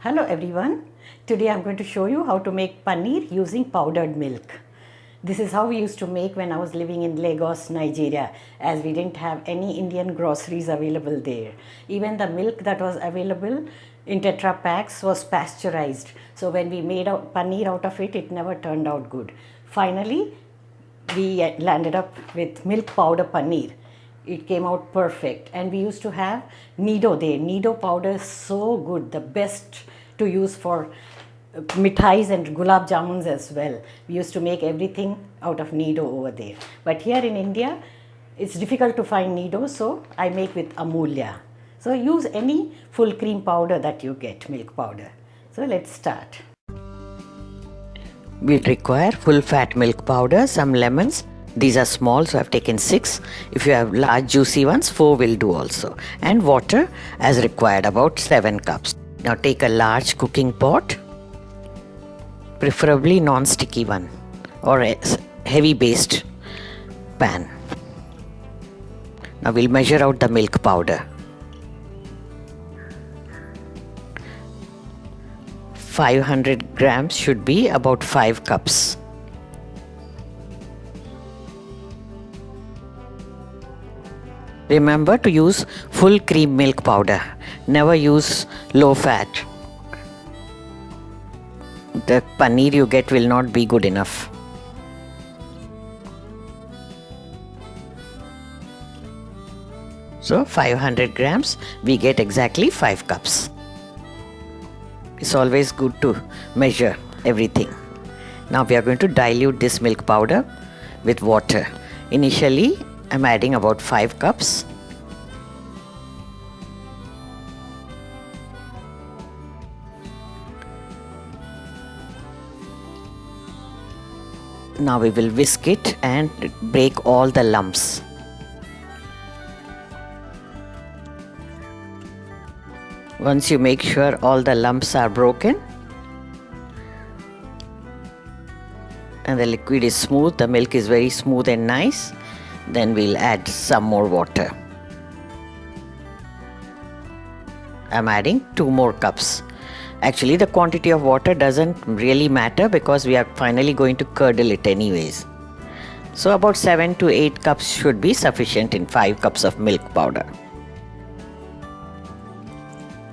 Hello everyone. Today I'm going to show you how to make paneer using powdered milk. This is how we used to make when I was living in Lagos, Nigeria, as we didn't have any Indian groceries available there. Even the milk that was available in Tetra packs was pasteurized. So when we made paneer out of it, it never turned out good. Finally, we landed up with milk powder paneer. It came out perfect, and we used to have Nido there. Nido powder is so good, the best to use for mithais and gulab jamuns as well. We used to make everything out of Nido over there. But here in India, it's difficult to find Nido, so I make with Amulya. So use any full cream powder that you get, milk powder. So let's start. We require full fat milk powder, some lemons. These are small, so I've taken 6. If you have large juicy ones, 4 will do also. And water as required, about 7 cups. Now take a large cooking pot, preferably non-sticky one or a heavy based pan. Now we'll measure out the milk powder. 500 grams should be about 5 cups. Remember to use full cream milk powder. Never use low fat. The paneer you get will not be good enough. So 500 grams, we get exactly 5 cups. It's always good to measure everything. Now we are going to dilute this milk powder with water. Initially, I'm adding about 5 cups. Now we will whisk it and break all the lumps. Once you make sure all the lumps are broken and the liquid is smooth, the milk is very smooth and nice, then we'll add some more water. I'm adding 2 more cups. Actually, the quantity of water doesn't really matter because we are finally going to curdle it anyways. So about 7 to 8 cups should be sufficient in 5 cups of milk powder.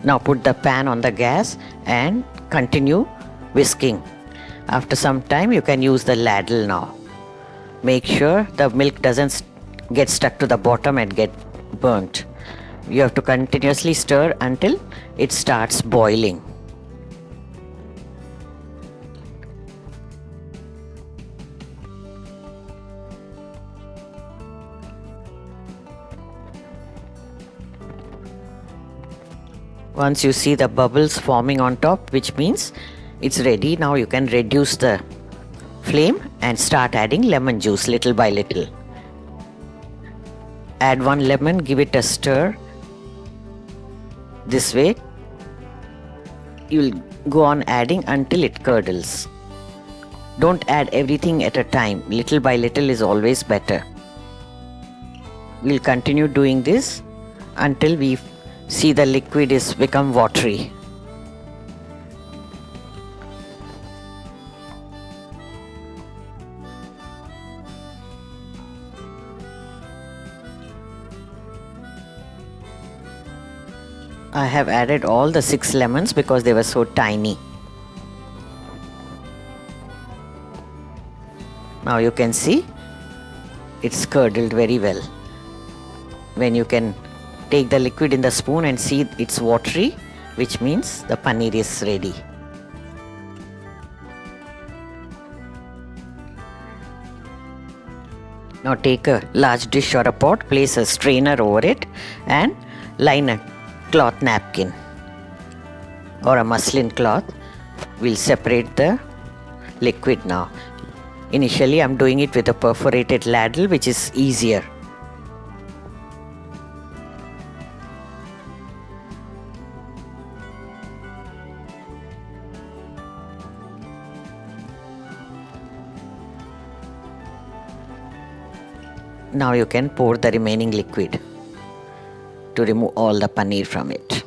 Now put the pan on the gas and continue whisking. After some time you can use the ladle now. Make sure the milk doesn't get stuck to the bottom and get burnt. You have to continuously stir until it starts boiling. Once you see the bubbles forming on top, which means it's ready, now you can reduce the flame and start adding lemon juice little by little. Add 1 lemon, give it a stir. This way you'll go on adding until it curdles. Don't add everything at a time. Little by little is always better. We'll continue doing this until we see the liquid is become watery. I have added all the 6 lemons because they were so tiny. Now you can see it's curdled very well. When you can take the liquid in the spoon and see it's watery, which means the paneer is ready. Now take a large dish or a pot, place a strainer over it and line a cloth napkin or a muslin cloth. We'll separate the liquid now. Initially I'm doing it with a perforated ladle, which is easier. Now you can pour the remaining liquid to remove all the paneer from it.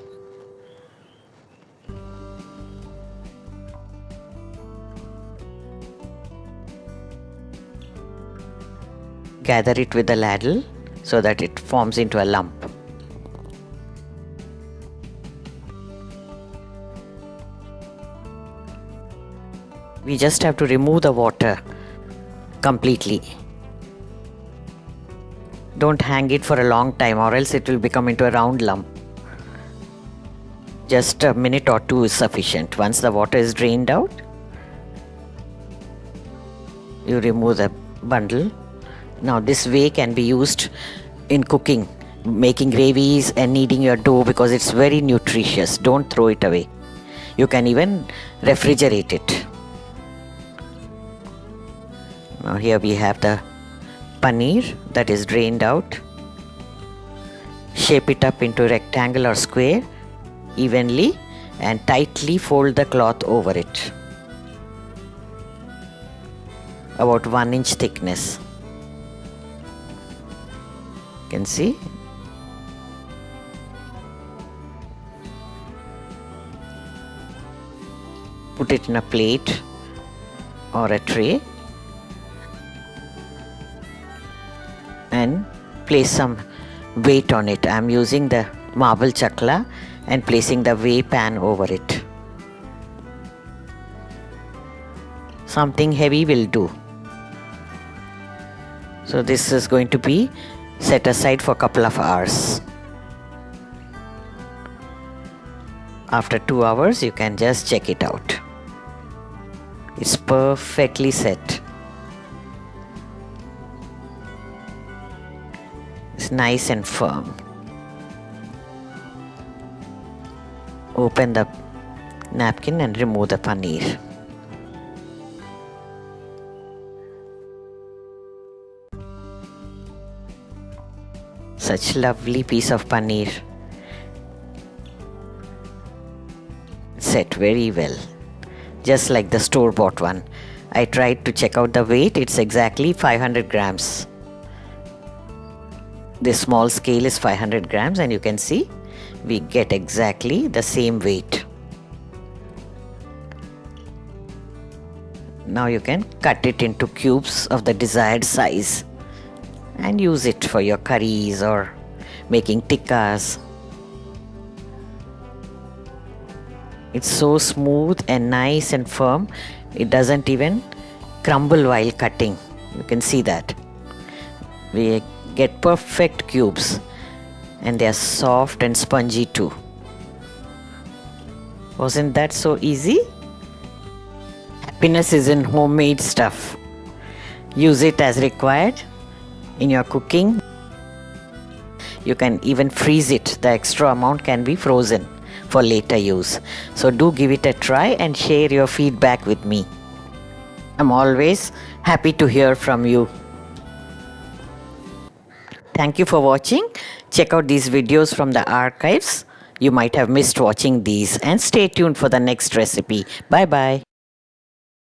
gather it with the ladle so that it forms into a lump. We just have to remove the water completely. Don't hang it for a long time or else it will become into a round lump. Just a minute or two is sufficient. Once the water is drained out, you remove the bundle. Now this whey can be used in cooking, making gravies and kneading your dough because it's very nutritious. Don't throw it away. You can even refrigerate it. Now here we have the paneer that is drained out. Shape it up into rectangle or square evenly and tightly fold the cloth over it. About 1 inch thickness. You can see. Put it in a plate or a tray and place some weight on it. I am using the marble chakla and placing the whey pan over it. Something heavy will do. So this is going to be set aside for a couple of hours. After 2 hours you can just check it out. It's perfectly set. It's nice and firm. Open the napkin and remove the paneer. Such lovely piece of paneer. Set very well. Just like the store-bought one. I tried to check out the weight. It's exactly 500 grams. This small scale is 500 grams and you can see we get exactly the same weight. Now you can cut it into cubes of the desired size and use it for your curries or making tikkas. It's so smooth and nice and firm. It doesn't even crumble while cutting. You can see that. We get perfect cubes and they are soft and spongy too. Wasn't that so easy? Happiness is in homemade stuff. Use it as required in your cooking. You can even freeze it. The extra amount can be frozen for later use. So do give it a try and share your feedback with me. I'm always happy to hear from you. Thank you for watching. Check out these videos from the archives. You might have missed watching these and stay tuned for the next recipe. Bye bye.